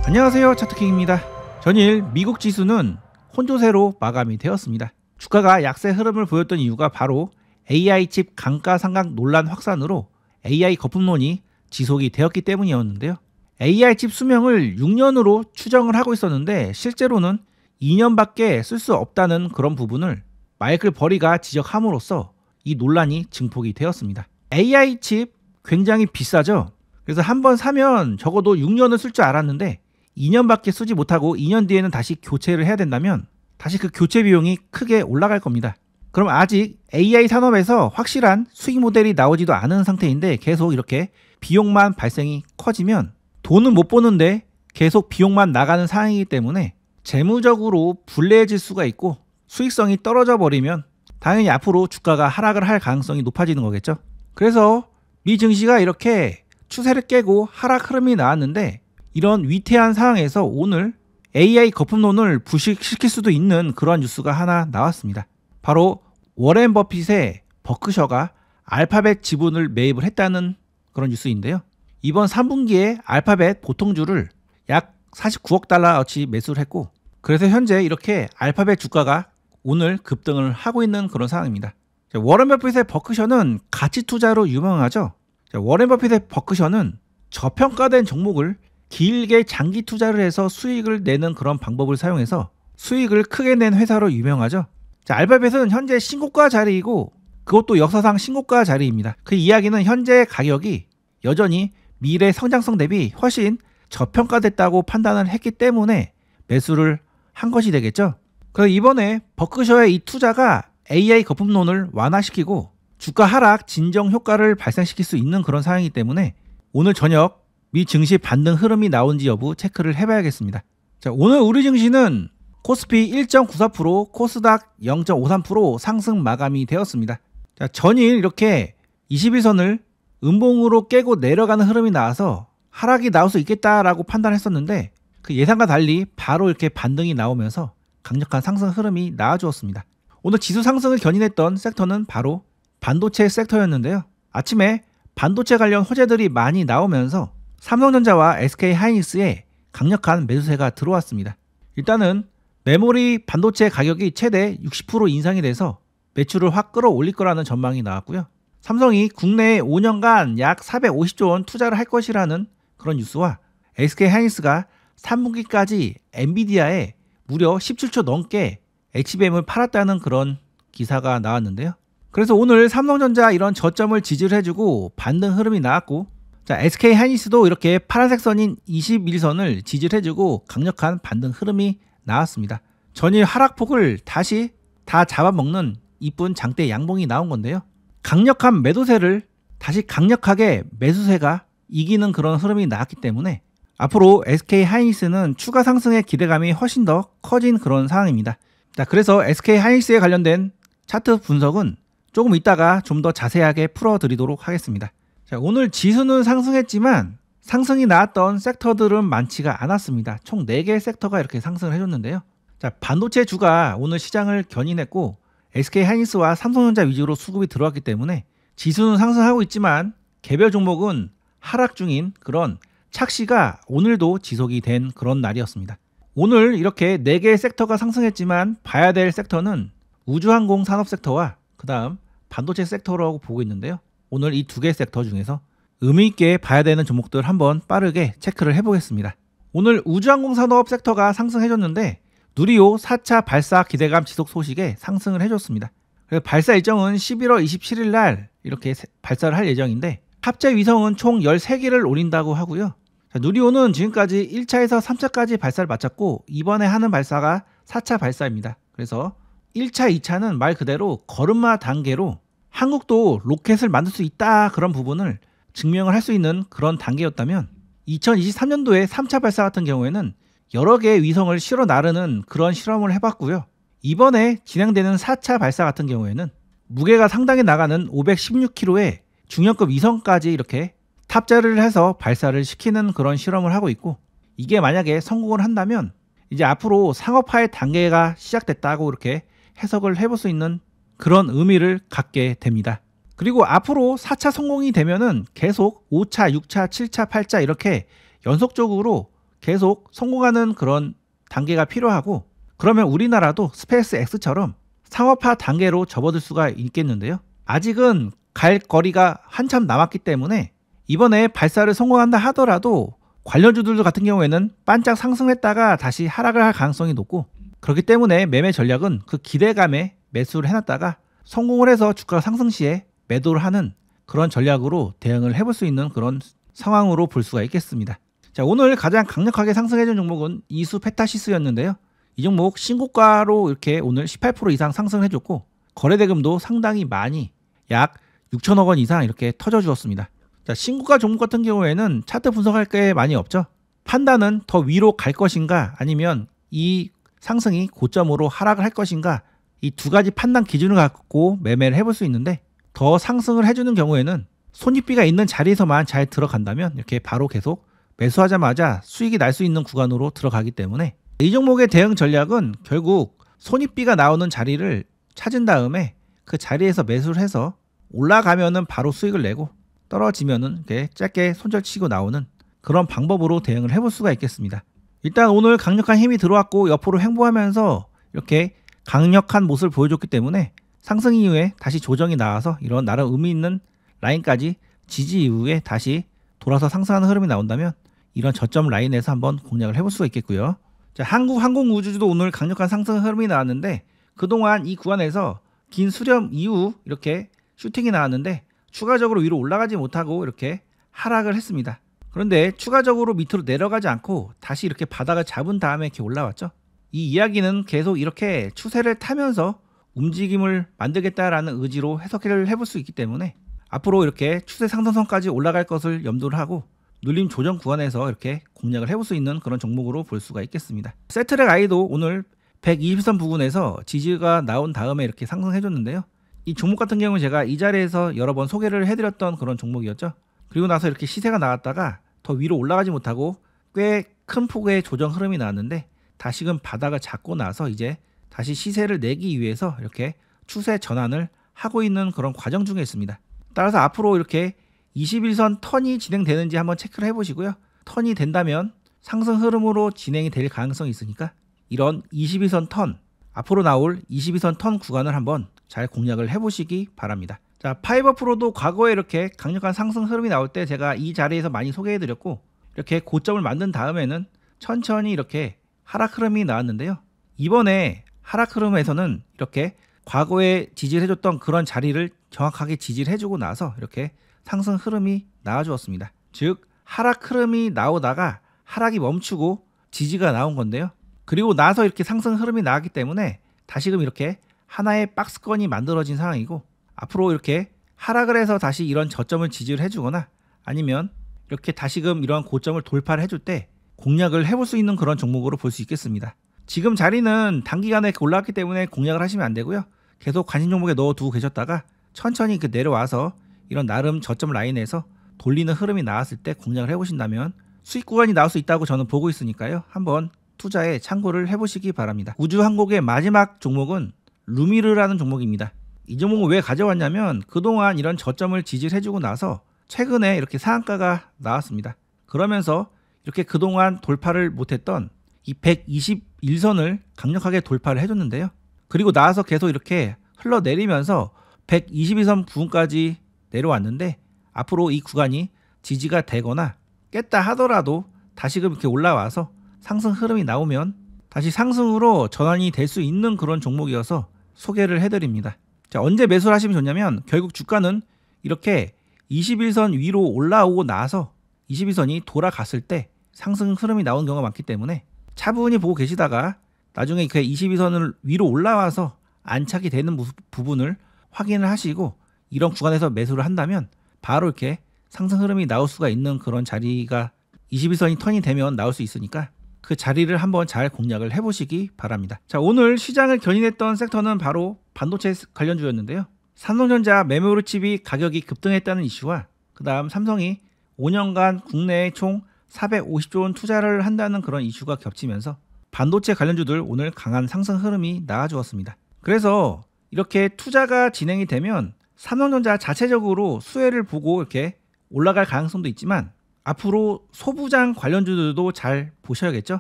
안녕하세요, 차트킹입니다. 전일 미국 지수는 혼조세로 마감이 되었습니다. 주가가 약세 흐름을 보였던 이유가 바로 AI 칩 감가상각 논란 확산으로 AI 거품론이 지속이 되었기 때문이었는데요. AI 칩 수명을 6년으로 추정을 하고 있었는데 실제로는 2년밖에 쓸 수 없다는 그런 부분을 마이클 버리가 지적함으로써 이 논란이 증폭이 되었습니다. AI 칩 굉장히 비싸죠. 그래서 한번 사면 적어도 6년을 쓸 줄 알았는데 2년밖에 쓰지 못하고 2년 뒤에는 다시 교체를 해야 된다면 다시 그 교체 비용이 크게 올라갈 겁니다. 그럼 아직 AI 산업에서 확실한 수익 모델이 나오지도 않은 상태인데 계속 이렇게 비용만 발생이 커지면 돈은 못 버는데 계속 비용만 나가는 상황이기 때문에 재무적으로 불리해질 수가 있고 수익성이 떨어져 버리면 당연히 앞으로 주가가 하락을 할 가능성이 높아지는 거겠죠. 그래서 미 증시가 이렇게 추세를 깨고 하락 흐름이 나왔는데 이런 위태한 상황에서 오늘 AI 거품론을 부식시킬 수도 있는 그런 뉴스가 하나 나왔습니다. 바로 워렌 버핏의 버크셔가 알파벳 지분을 매입을 했다는 그런 뉴스인데요. 이번 3분기에 알파벳 보통주를 약 49억 달러어치 매수를 했고 그래서 현재 이렇게 알파벳 주가가 오늘 급등을 하고 있는 그런 상황입니다. 워렌 버핏의 버크셔는 가치 투자로 유명하죠. 워렌 버핏의 버크셔는 저평가된 종목을 길게 장기 투자를 해서 수익을 내는 그런 방법을 사용해서 수익을 크게 낸 회사로 유명하죠. 알파벳은 현재 신고가 자리이고 그것도 역사상 신고가 자리입니다. 그 이야기는 현재 가격이 여전히 미래 성장성 대비 훨씬 저평가됐다고 판단을 했기 때문에 매수를 한 것이 되겠죠. 그래서 이번에 버크셔의 이 투자가 AI 거품론을 완화시키고 주가 하락 진정 효과를 발생시킬 수 있는 그런 상황이기 때문에 오늘 저녁 미 증시 반등 흐름이 나온지 여부 체크를 해봐야겠습니다. 자, 오늘 우리 증시는 코스피 1.94%, 코스닥 0.53% 상승 마감이 되었습니다. 자, 전일 이렇게 21선을 음봉으로 깨고 내려가는 흐름이 나와서 하락이 나올 수 있겠다라고 판단했었는데 그 예상과 달리 바로 이렇게 반등이 나오면서 강력한 상승 흐름이 나와주었습니다. 오늘 지수 상승을 견인했던 섹터는 바로 반도체 섹터였는데요. 아침에 반도체 관련 호재들이 많이 나오면서 삼성전자와 SK하이닉스에 강력한 매수세가 들어왔습니다. 일단은 메모리 반도체 가격이 최대 60% 인상이 돼서 매출을 확 끌어올릴 거라는 전망이 나왔고요. 삼성이 국내에 5년간 약 450조 원 투자를 할 것이라는 그런 뉴스와 SK하이닉스가 3분기까지 엔비디아에 무려 17조 넘게 HBM을 팔았다는 그런 기사가 나왔는데요. 그래서 오늘 삼성전자 이런 저점을 지지를 해주고 반등 흐름이 나왔고 자, SK하이닉스도 이렇게 파란색 선인 21선을 지지를 해주고 강력한 반등 흐름이 나왔습니다. 전일 하락폭을 다시 다 잡아먹는 이쁜 장대 양봉이 나온 건데요. 강력한 매도세를 다시 강력하게 매수세가 이기는 그런 흐름이 나왔기 때문에 앞으로 SK하이닉스는 추가 상승의 기대감이 훨씬 더 커진 그런 상황입니다. 자, 그래서 SK하이닉스에 관련된 차트 분석은 조금 이따가 좀 더 자세하게 풀어드리도록 하겠습니다. 자, 오늘 지수는 상승했지만 상승이 나왔던 섹터들은 많지가 않았습니다. 총 4개의 섹터가 이렇게 상승을 해줬는데요. 자, 반도체 주가 오늘 시장을 견인했고 SK하이닉스와 삼성전자 위주로 수급이 들어왔기 때문에 지수는 상승하고 있지만 개별 종목은 하락 중인 그런 착시가 오늘도 지속이 된 그런 날이었습니다. 오늘 이렇게 4개의 섹터가 상승했지만 봐야 될 섹터는 우주항공 산업 섹터와 그 다음 반도체 섹터라고 보고 있는데요. 오늘 이 2개 섹터 중에서 의미있게 봐야 되는 종목들 한번 빠르게 체크를 해보겠습니다. 오늘 우주항공 산업 섹터가 상승해줬는데 누리호 4차 발사 기대감 지속 소식에 상승을 해줬습니다. 그래서 발사 일정은 11월 27일 날 이렇게 발사를 할 예정인데 합체 위성은 총 13개를 올린다고 하고요. 자, 누리호는 지금까지 1차에서 3차까지 발사를 마쳤고 이번에 하는 발사가 4차 발사입니다. 그래서 1차, 2차는 말 그대로 걸음마 단계로 한국도 로켓을 만들 수 있다 그런 부분을 증명을 할 수 있는 그런 단계였다면 2023년도에 3차 발사 같은 경우에는 여러 개의 위성을 실어 나르는 그런 실험을 해봤고요. 이번에 진행되는 4차 발사 같은 경우에는 무게가 상당히 나가는 516kg의 중형급 위성까지 이렇게 탑재를 해서 발사를 시키는 그런 실험을 하고 있고 이게 만약에 성공을 한다면 이제 앞으로 상업화의 단계가 시작됐다고 이렇게 해석을 해볼 수 있는 그런 의미를 갖게 됩니다. 그리고 앞으로 4차 성공이 되면은 계속 5차, 6차, 7차, 8차 이렇게 연속적으로 계속 성공하는 그런 단계가 필요하고, 그러면 우리나라도 스페이스 X처럼 상업화 단계로 접어들 수가 있겠는데요. 아직은 갈 거리가 한참 남았기 때문에 이번에 발사를 성공한다 하더라도 관련주들 같은 경우에는 반짝 상승했다가 다시 하락을 할 가능성이 높고, 그렇기 때문에 매매 전략은 그 기대감에 매수를 해놨다가 성공을 해서 주가가 상승 시에 매도를 하는 그런 전략으로 대응을 해볼 수 있는 그런 상황으로 볼 수가 있겠습니다. 자, 오늘 가장 강력하게 상승해준 종목은 이수 페타시스였는데요. 이 종목 신고가로 이렇게 오늘 18% 이상 상승을 해줬고, 거래대금도 상당히 많이 약 6천억 원 이상 이렇게 터져주었습니다. 자, 신고가 종목 같은 경우에는 차트 분석할 게 많이 없죠. 판단은 더 위로 갈 것인가 아니면 이 상승이 고점으로 하락을 할 것인가, 이 두 가지 판단 기준을 갖고 매매를 해볼 수 있는데, 더 상승을 해주는 경우에는 손익비가 있는 자리에서만 잘 들어간다면 이렇게 바로 계속 매수하자마자 수익이 날 수 있는 구간으로 들어가기 때문에 이 종목의 대응 전략은 결국 손익비가 나오는 자리를 찾은 다음에 그 자리에서 매수를 해서 올라가면은 바로 수익을 내고, 떨어지면은 이렇게 짧게 손절치고 나오는 그런 방법으로 대응을 해볼 수가 있겠습니다. 일단 오늘 강력한 힘이 들어왔고 옆으로 횡보하면서 이렇게 강력한 모습을 보여줬기 때문에 상승 이후에 다시 조정이 나와서 이런 나름 의미 있는 라인까지 지지 이후에 다시 돌아서 상승하는 흐름이 나온다면 이런 저점 라인에서 한번 공략을 해볼 수가 있겠고요. 자, 한국항공우주도 오늘 강력한 상승 흐름이 나왔는데, 그동안 이 구간에서 긴 수렴 이후 이렇게 슈팅이 나왔는데 추가적으로 위로 올라가지 못하고 이렇게 하락을 했습니다. 그런데 추가적으로 밑으로 내려가지 않고 다시 이렇게 바닥을 잡은 다음에 이렇게 올라왔죠. 이 이야기는 계속 이렇게 추세를 타면서 움직임을 만들겠다라는 의지로 해석을 해볼 수 있기 때문에 앞으로 이렇게 추세 상승선까지 올라갈 것을 염두를 하고 눌림 조정 구간에서 이렇게 공략을 해볼 수 있는 그런 종목으로 볼 수가 있겠습니다. 세트랙 I도 오늘 120선 부근에서 지지가 나온 다음에 이렇게 상승해줬는데요. 이 종목 같은 경우는 제가 이 자리에서 여러 번 소개를 해드렸던 그런 종목이었죠. 그리고 나서 이렇게 시세가 나왔다가 더 위로 올라가지 못하고 꽤 큰 폭의 조정 흐름이 나왔는데, 다시금 바닥을 잡고 나서 이제 다시 시세를 내기 위해서 이렇게 추세 전환을 하고 있는 그런 과정 중에 있습니다. 따라서 앞으로 이렇게 21선 턴이 진행되는지 한번 체크를 해보시고요. 턴이 된다면 상승 흐름으로 진행이 될 가능성이 있으니까 이런 21선 턴, 앞으로 나올 22선 턴 구간을 한번 잘 공략을 해보시기 바랍니다. 자, 파이버프로도 과거에 이렇게 강력한 상승 흐름이 나올 때 제가 이 자리에서 많이 소개해드렸고, 이렇게 고점을 만든 다음에는 천천히 이렇게 하락 흐름이 나왔는데요. 이번에 하락 흐름에서는 이렇게 과거에 지지를 해줬던 그런 자리를 정확하게 지지를 해주고 나서 이렇게 상승 흐름이 나와주었습니다. 즉 하락 흐름이 나오다가 하락이 멈추고 지지가 나온 건데요. 그리고 나서 이렇게 상승 흐름이 나왔기 때문에 다시금 이렇게 하나의 박스권이 만들어진 상황이고, 앞으로 이렇게 하락을 해서 다시 이런 저점을 지지를 해주거나 아니면 이렇게 다시금 이런 고점을 돌파를 해줄 때 공략을 해볼 수 있는 그런 종목으로 볼 수 있겠습니다. 지금 자리는 단기간에 올라왔기 때문에 공략을 하시면 안 되고요. 계속 관심 종목에 넣어두고 계셨다가 천천히 내려와서 이런 나름 저점 라인에서 돌리는 흐름이 나왔을 때 공략을 해보신다면 수익 구간이 나올 수 있다고 저는 보고 있으니까요. 한번 투자에 참고를 해보시기 바랍니다. 우주항공의 마지막 종목은 루미르라는 종목입니다. 이 종목은 왜 가져왔냐면 그동안 이런 저점을 지지를 해주고 나서 최근에 이렇게 상한가가 나왔습니다. 그러면서 이렇게 그동안 돌파를 못했던 이 121선을 강력하게 돌파를 해줬는데요. 그리고 나서 계속 이렇게 흘러내리면서 122선 부근까지 내려왔는데, 앞으로 이 구간이 지지가 되거나 깼다 하더라도 다시금 이렇게 올라와서 상승 흐름이 나오면 다시 상승으로 전환이 될 수 있는 그런 종목이어서 소개를 해드립니다. 자, 언제 매수를 하시면 좋냐면 결국 주가는 이렇게 21선 위로 올라오고 나서 21선이 돌아갔을 때 상승 흐름이 나온 경우가 많기 때문에 차분히 보고 계시다가 나중에 그 22선을 위로 올라와서 안착이 되는 부분을 확인을 하시고 이런 구간에서 매수를 한다면 바로 이렇게 상승 흐름이 나올 수가 있는 그런 자리가 21선이 턴이 되면 나올 수 있으니까 그 자리를 한번 잘 공략을 해보시기 바랍니다. 자, 오늘 시장을 견인했던 섹터는 바로 반도체 관련주였는데요. 삼성전자 메모리 칩이 가격이 급등했다는 이슈와 그 다음 삼성이 5년간 국내에 총 450조 원 투자를 한다는 그런 이슈가 겹치면서 반도체 관련주들 오늘 강한 상승 흐름이 나와주었습니다. 그래서 이렇게 투자가 진행이 되면 삼성전자 자체적으로 수혜를 보고 이렇게 올라갈 가능성도 있지만, 앞으로 소부장 관련주들도 잘 보셔야겠죠.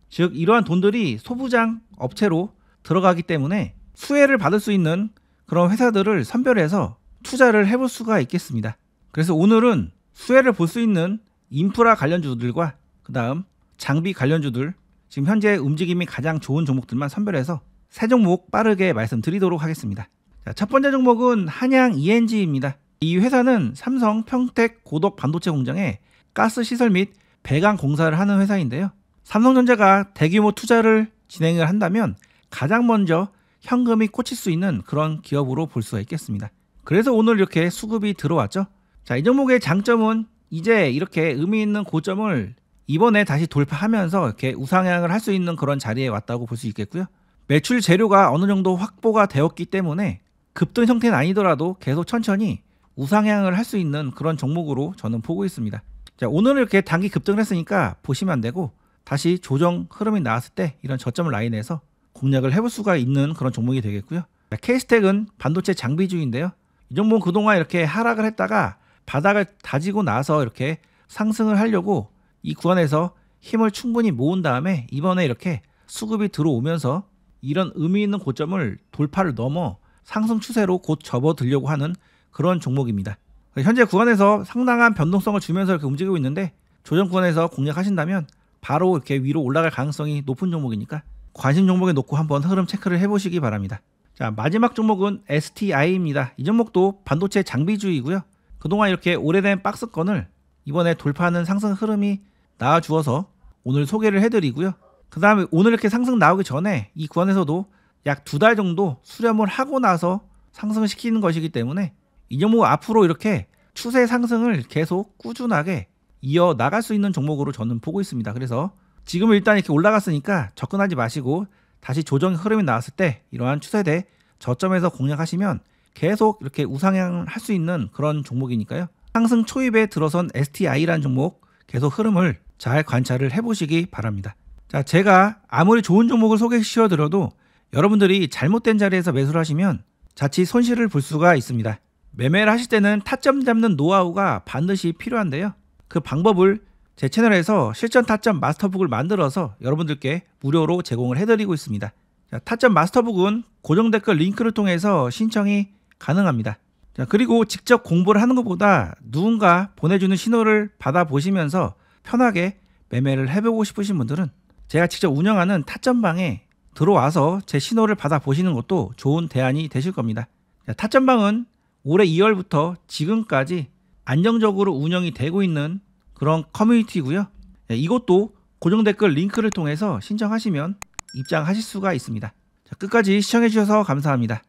즉 이러한 돈들이 소부장 업체로 들어가기 때문에 수혜를 받을 수 있는 그런 회사들을 선별해서 투자를 해볼 수가 있겠습니다. 그래서 오늘은 수혜를 볼 수 있는 인프라 관련주들과 그 다음 장비 관련주들, 지금 현재 움직임이 가장 좋은 종목들만 선별해서 세 종목 빠르게 말씀드리도록 하겠습니다. 자, 첫 번째 종목은 한양 ENG입니다. 이 회사는 삼성 평택 고덕 반도체 공장에 가스 시설 및 배관 공사를 하는 회사인데요. 삼성전자가 대규모 투자를 진행을 한다면 가장 먼저 현금이 꽂힐 수 있는 그런 기업으로 볼 수가 있겠습니다. 그래서 오늘 이렇게 수급이 들어왔죠. 자, 이 종목의 장점은 이제 이렇게 의미 있는 고점을 이번에 다시 돌파하면서 이렇게 우상향을 할 수 있는 그런 자리에 왔다고 볼 수 있겠고요. 매출 재료가 어느 정도 확보가 되었기 때문에 급등 형태는 아니더라도 계속 천천히 우상향을 할 수 있는 그런 종목으로 저는 보고 있습니다. 자, 오늘 이렇게 단기 급등을 했으니까 보시면 안 되고 다시 조정 흐름이 나왔을 때 이런 저점 라인에서 공략을 해볼 수가 있는 그런 종목이 되겠고요. 자, K스택은 반도체 장비주인데요. 이 종목은 그동안 이렇게 하락을 했다가 바닥을 다지고 나서 이렇게 상승을 하려고 이 구간에서 힘을 충분히 모은 다음에 이번에 이렇게 수급이 들어오면서 이런 의미 있는 고점을 돌파를 넘어 상승 추세로 곧 접어들려고 하는 그런 종목입니다. 현재 구간에서 상당한 변동성을 주면서 이렇게 움직이고 있는데 조정 구간에서 공략하신다면 바로 이렇게 위로 올라갈 가능성이 높은 종목이니까 관심 종목에 놓고 한번 흐름 체크를 해보시기 바랍니다. 자, 마지막 종목은 STI입니다. 이 종목도 반도체 장비주이고요. 그동안 이렇게 오래된 박스권을 이번에 돌파하는 상승 흐름이 나와주어서 오늘 소개를 해드리고요. 그 다음에 오늘 이렇게 상승 나오기 전에 이 구간에서도 약 2달 정도 수렴을 하고 나서 상승을 시키는 것이기 때문에 이 종목 앞으로 이렇게 추세 상승을 계속 꾸준하게 이어 나갈 수 있는 종목으로 저는 보고 있습니다. 그래서 지금 일단 이렇게 올라갔으니까 접근하지 마시고 다시 조정 흐름이 나왔을 때 이러한 추세대 저점에서 공략하시면 계속 이렇게 우상향 할 수 있는 그런 종목이니까요. 상승 초입에 들어선 STI라는 종목 계속 흐름을 잘 관찰을 해보시기 바랍니다. 자, 제가 아무리 좋은 종목을 소개시켜드려도 여러분들이 잘못된 자리에서 매수를 하시면 자칫 손실을 볼 수가 있습니다. 매매를 하실 때는 타점 잡는 노하우가 반드시 필요한데요. 그 방법을 제 채널에서 실전 타점 마스터북을 만들어서 여러분들께 무료로 제공을 해드리고 있습니다. 자, 타점 마스터북은 고정 댓글 링크를 통해서 신청이 가능합니다. 자, 그리고 직접 공부를 하는 것보다 누군가 보내주는 신호를 받아보시면서 편하게 매매를 해보고 싶으신 분들은 제가 직접 운영하는 타점방에 들어와서 제 신호를 받아보시는 것도 좋은 대안이 되실 겁니다. 자, 타점방은 올해 2월부터 지금까지 안정적으로 운영이 되고 있는 그런 커뮤니티고요. 이것도 고정 댓글 링크를 통해서 신청하시면 입장하실 수가 있습니다. 자, 끝까지 시청해 주셔서 감사합니다.